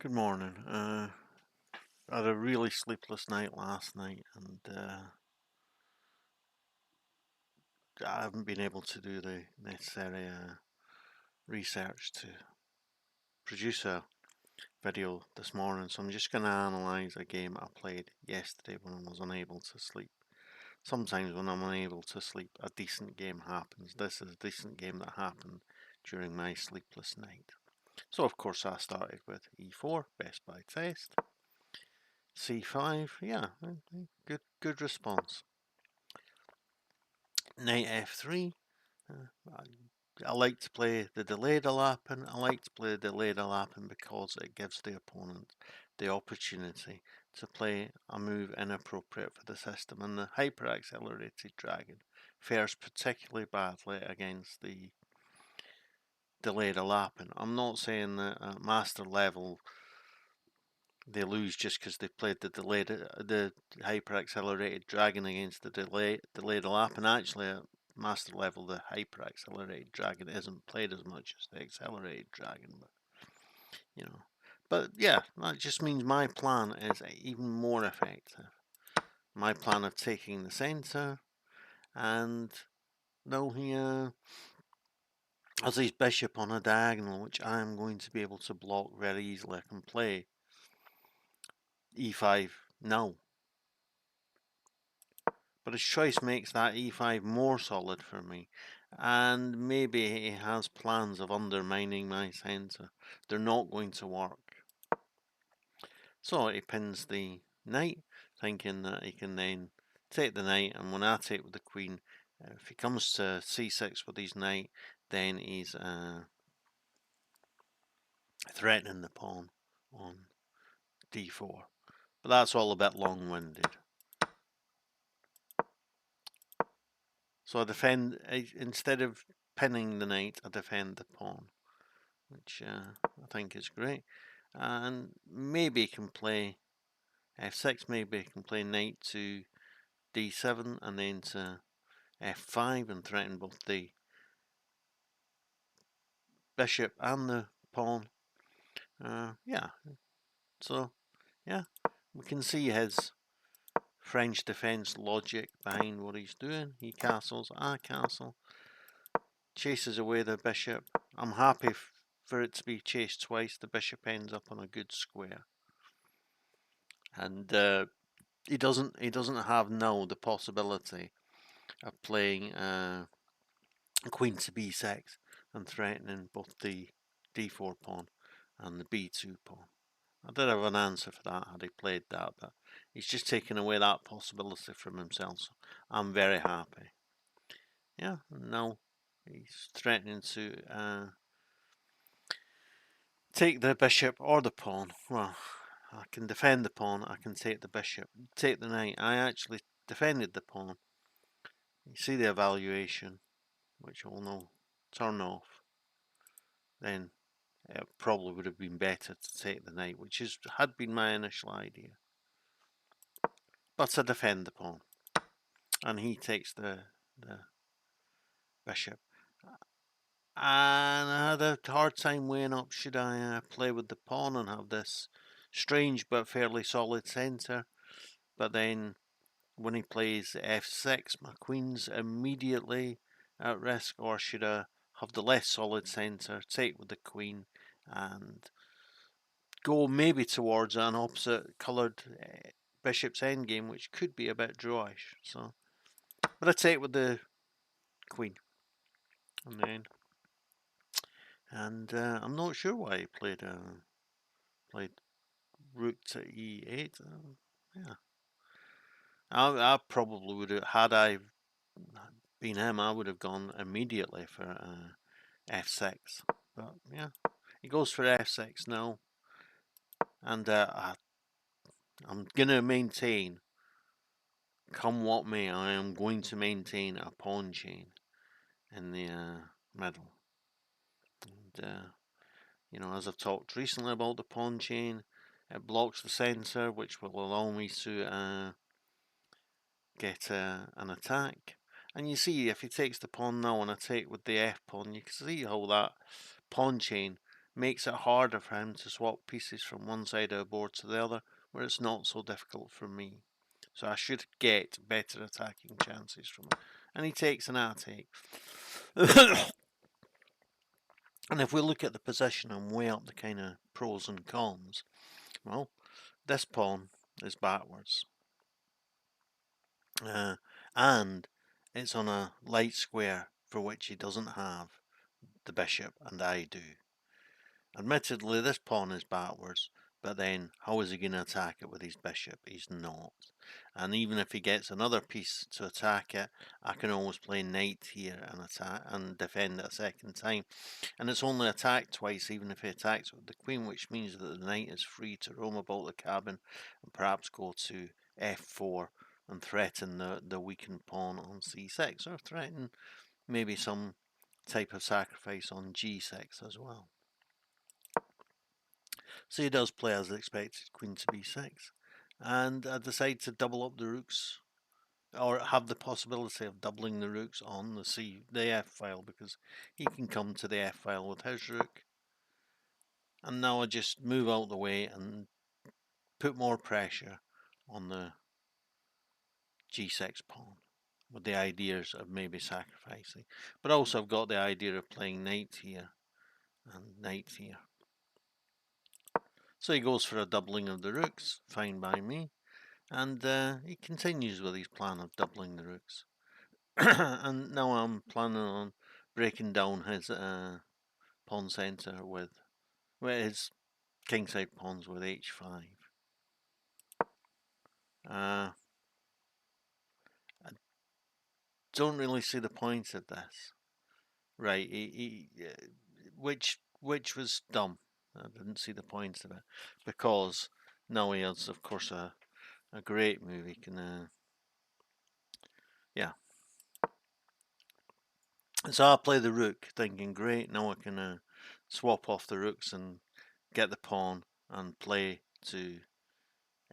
Good morning. I had a really sleepless night last night, and I haven't been able to do the necessary research to produce a video this morning. So I'm just going to analyse a game I played yesterday when I was unable to sleep. Sometimes when I'm unable to sleep, a decent game happens. This is a decent game that happened during my sleepless night. So of course I started with E4, best by test. C5, yeah, good response. Knight F3. I like to play the delayed alappin. I like to play the delayed alappin because it gives the opponent the opportunity to play a move inappropriate for the system, and the hyper accelerated dragon fares particularly badly against the delayed alappin. I'm not saying that at master level they lose just because they played the hyper accelerated dragon against the delayed alappin. Actually, at master level, the hyper accelerated dragon isn't played as much as the accelerated dragon, but yeah, that just means my plan is even more effective. My plan of taking the center, and though he has his bishop on a diagonal, which I am going to be able to block very easily. I can play e5 now. But his choice makes that e5 more solid for me. And maybe he has plans of undermining my center. They're not going to work. So he pins the knight, thinking that he can then take the knight, and when I take with the queen, if he comes to c6 with his knight, then he's threatening the pawn on d4. But that's all a bit long-winded. So I defend, instead of pinning the knight, I defend the pawn, which I think is great. And maybe he can play f6, maybe he can play knight to d7 and then to f5 and threaten both the bishop and the pawn. Yeah, so yeah, we can see his French defense logic behind what he's doing. He castles, I castle, chases away the bishop. I'm happy for it to be chased twice. The bishop ends up on a good square, and he doesn't have now the possibility of playing queen to b6 and threatening both the d4 pawn and the b2 pawn. I did have an answer for that had he played that, but he's just taken away that possibility from himself, so I'm very happy. Yeah, now he's threatening to take the bishop or the pawn. Well, I can defend the pawn, I can take the bishop, take the knight. I actually defended the pawn. You see the evaluation, which will now turn off. Then it probably would have been better to take the knight, which had been my initial idea. But I defend the pawn, and he takes the bishop. And I had a hard time weighing up, should I play with the pawn and have this strange but fairly solid centre. But then when he plays f6, my queen's immediately at risk, or should I have the less solid centre, take with the queen, and go maybe towards an opposite coloured bishop's endgame, which could be a bit drawish. So, but I take with the queen, and then, and I'm not sure why he played rook to e8. Yeah, I probably would have, had I been him, I would have gone immediately for f6. But yeah, he goes for f6 now, and I'm gonna maintain, come what may. I am going to maintain a pawn chain in the middle. And as I've talked recently about the pawn chain, it blocks the center, which will allow me to get an attack. And you see, if he takes the pawn now and I take with the f pawn, you can see how that pawn chain makes it harder for him to swap pieces from one side of the board to the other, where it's not so difficult for me. So I should get better attacking chances from it. And he takes an attack. And if we look at the position and weigh up the kind of pros and cons, well, this pawn is backwards. And it's on a light square for which he doesn't have the bishop, and I do. Admittedly, this pawn is backwards, but then how is he going to attack it with his bishop? He's not. And even if he gets another piece to attack it, I can always play knight here and attack and defend it a second time. And it's only attacked twice, even if he attacks with the queen, which means that the knight is free to roam about the cabin and perhaps go to f4 and threaten the weakened pawn on c6, or threaten maybe some type of sacrifice on g6 as well. So he does play as expected, queen to b6, and I decide to double up the rooks, or have the possibility of doubling the rooks on the f file, because he can come to the f file with his rook. And now I just move out the way and put more pressure on the g6 pawn, with the ideas of maybe sacrificing. But also I've got the idea of playing knight here and knight here. So he goes for a doubling of the rooks, fine by me. And he continues with his plan of doubling the rooks. And now I'm planning on breaking down his pawn centre with his kingside pawns with h5. I don't really see the point of this. Right, which was dumb. I didn't see the point of it, because now he has, of course, a great move. He can, yeah. So I play the rook, thinking, great, now I can swap off the rooks and get the pawn and play to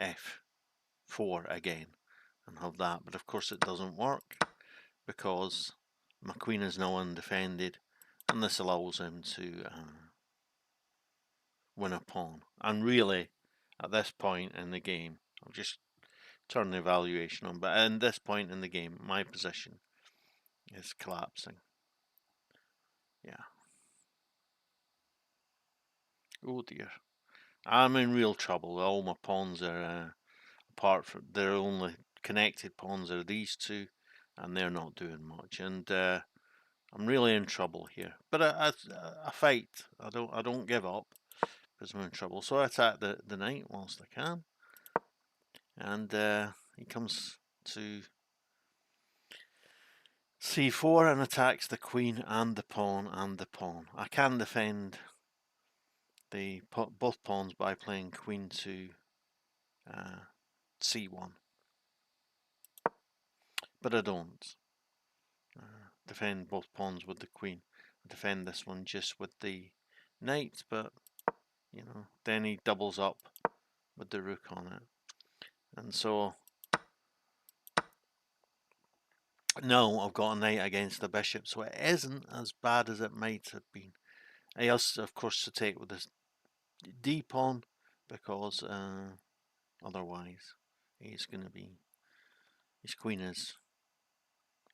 f4 again and have that. But of course it doesn't work, because my queen is now undefended, and this allows him to win a pawn. And really, at this point in the game, I'll just turn the evaluation on, but at this point in the game, my position is collapsing. Yeah. Oh dear. I'm in real trouble. All my pawns are, apart from, their only connected pawns are these two, and they're not doing much. And I'm really in trouble here. But I fight. I don't give up, because I'm in trouble. So I attack the knight whilst I can. And he comes to c4 and attacks the queen and the pawn and the pawn. I can defend both pawns by playing queen to c1, but I don't defend both pawns with the queen. I defend this one just with the knight, but then he doubles up with the rook on it, and so now I've got a knight against the bishop, so it isn't as bad as it might have been. I also, of course, to take with this d pawn, because otherwise he's going to be, his queen is,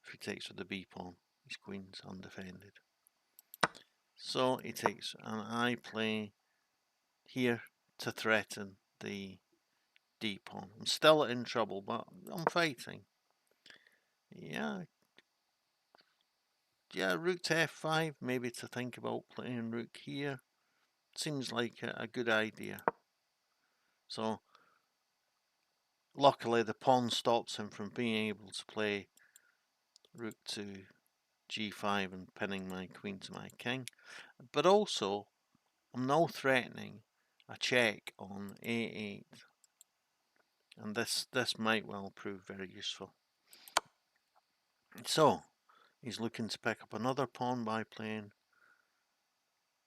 if he takes with the b pawn, his queen's undefended. So he takes, and I play here to threaten the d pawn. I'm still in trouble, but I'm fighting. Yeah, rook to f5, maybe to think about playing rook here. Seems like a good idea. So luckily the pawn stops him from being able to play rook to g5 and pinning my queen to my king. But also, I'm now threatening a check on a8, and this might well prove very useful. So he's looking to pick up another pawn by playing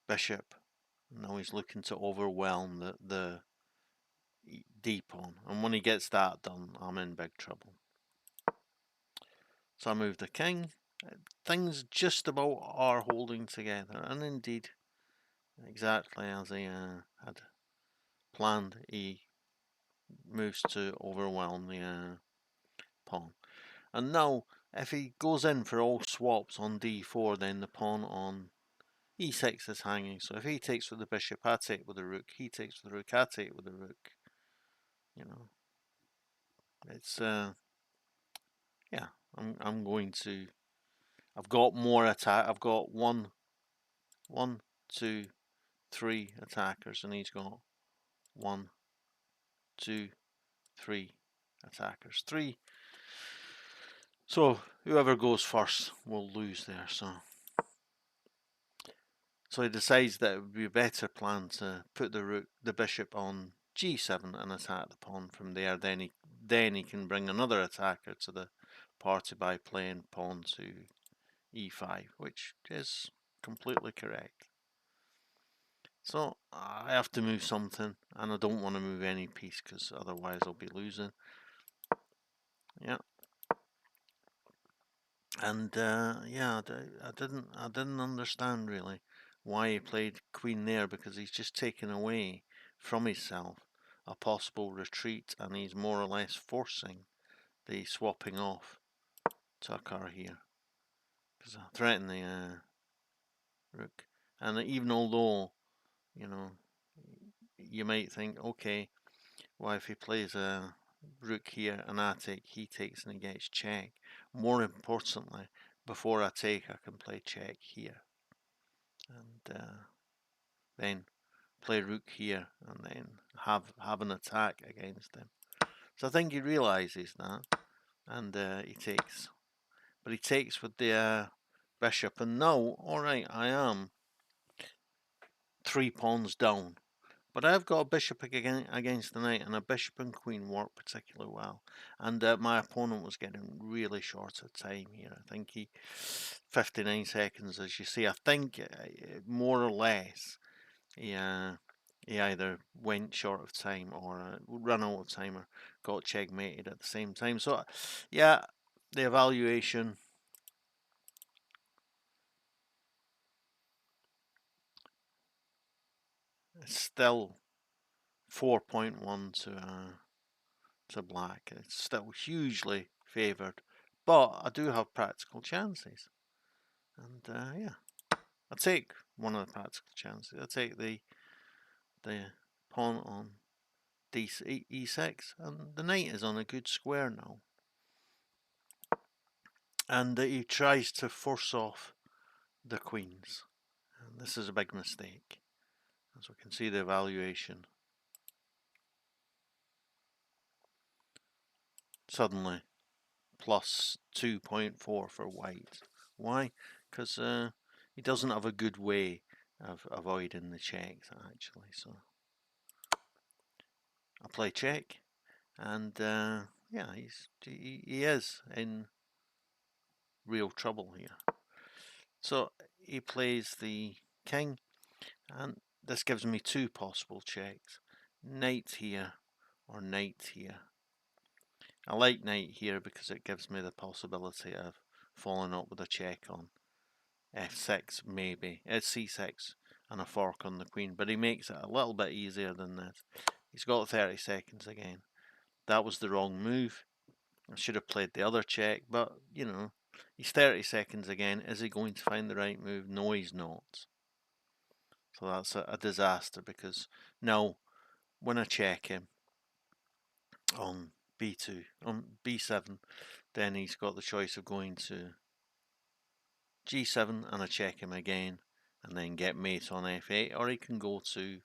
bishop. Now he's looking to overwhelm the d pawn, and when he gets that done, I'm in big trouble. So I move the king. Things just about are holding together, and indeed exactly as he had planned. He moves to overwhelm the pawn. And now, if he goes in for all swaps on d4, then the pawn on e6 is hanging. So if he takes with the bishop, I take with the rook. He takes with the rook, I take with the rook. You know, it's yeah. I'm going to. I've got more attack. I've got one, 2, 3 attackers, and he's got 1, 2, 3 attackers. 3. So whoever goes first will lose there. So he decides that it would be a better plan to put the bishop on g7 and attack the pawn from there. Then he can bring another attacker to the party by playing pawn to e5, which is completely correct. So I have to move something, and I don't want to move any piece because otherwise I'll be losing. Yeah. And yeah, I didn't understand really why he played queen there, because he's just taken away from himself a possible retreat, and he's more or less forcing the swapping off to occur here, because I threaten the rook. And even although, you know, you might think, okay, well, if he plays a rook here and I take, he takes and he gets check. More importantly, before I take, I can play check here, and then play rook here, and then have an attack against him. So I think he realizes that, and he takes. But he takes with the bishop, and now, alright, I am 3 pawns down. But I've got a bishop against the knight, and a bishop and queen work particularly well. And my opponent was getting really short of time here. I think 59 seconds, as you see. I think more or less he either went short of time or run out of time or got checkmated at the same time. So yeah, the evaluation is still 4.1 to black. It's still hugely favoured, but I do have practical chances, and yeah, I take one of the practical chances. I take the pawn on e6, and the knight is on a good square now, and he tries to force off the queens, and this is a big mistake, as we can see the evaluation. Suddenly plus 2.4 for white. Why? Because he doesn't have a good way of avoiding the checks, actually. So I play check, and yeah, he is in real trouble here. So he plays the king, and this gives me 2 possible checks: knight here or knight here. I like knight here because it gives me the possibility of following up with a check on f6, maybe. It's c6 and a fork on the queen, but he makes it a little bit easier than this. He's got 30 seconds again. That was the wrong move. I should have played the other check, but, you know, he's 30 seconds again. Is he going to find the right move? No, he's not. So that's a disaster, because now when I check him on b2, on b7, then he's got the choice of going to g7 and I check him again, and then get mate on f8, or he can go to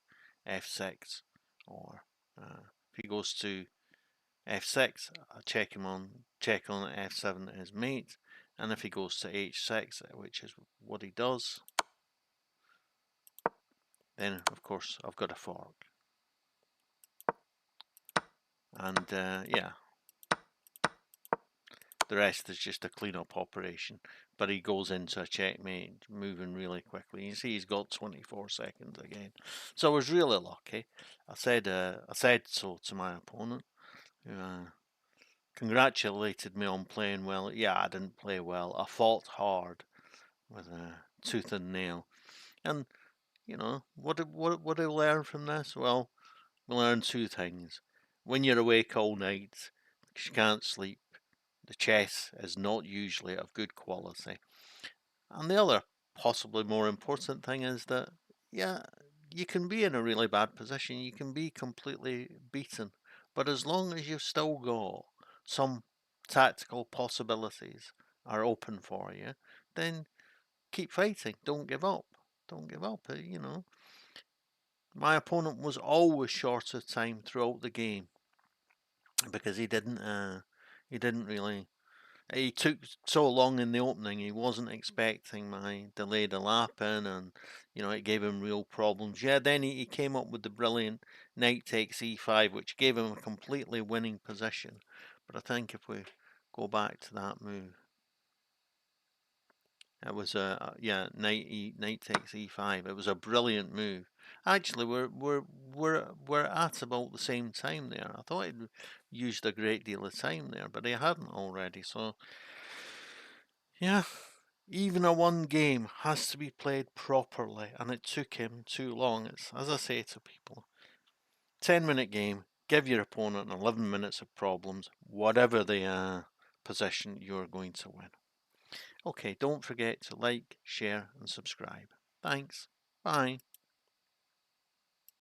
f6, or if he goes to f6, I check on f7 as mate, and if he goes to h6, which is what he does, then of course I've got a fork, and yeah, the rest is just a clean-up operation. But he goes into a checkmate, moving really quickly. You see, he's got 24 seconds again. So I was really lucky. I said so to my opponent, who congratulated me on playing well. Yeah, I didn't play well. I fought hard with a tooth and nail, and What do we learn from this? Well, we learn two things. When you're awake all night because you can't sleep, the chess is not usually of good quality. And the other, possibly more important thing is that, yeah, you can be in a really bad position, you can be completely beaten, but as long as you've still got some tactical possibilities are open for you, then keep fighting. Don't give up. Don't give up. My opponent was always short of time throughout the game because he didn't really. He took so long in the opening. He wasn't expecting my delay to lap in, and it gave him real problems. Yeah, then he came up with the brilliant knight takes e5, which gave him a completely winning position. But I think if we go back to that move, it was knight takes e5. It was a brilliant move. Actually, we're at about the same time there. I thought he'd used a great deal of time there, but he hadn't already. So yeah, even a one game has to be played properly, and it took him too long. It's as I say to people, 10-minute game. Give your opponent 11 minutes of problems, whatever the position you're going to win. Okay, don't forget to like, share, and subscribe. Thanks. Bye.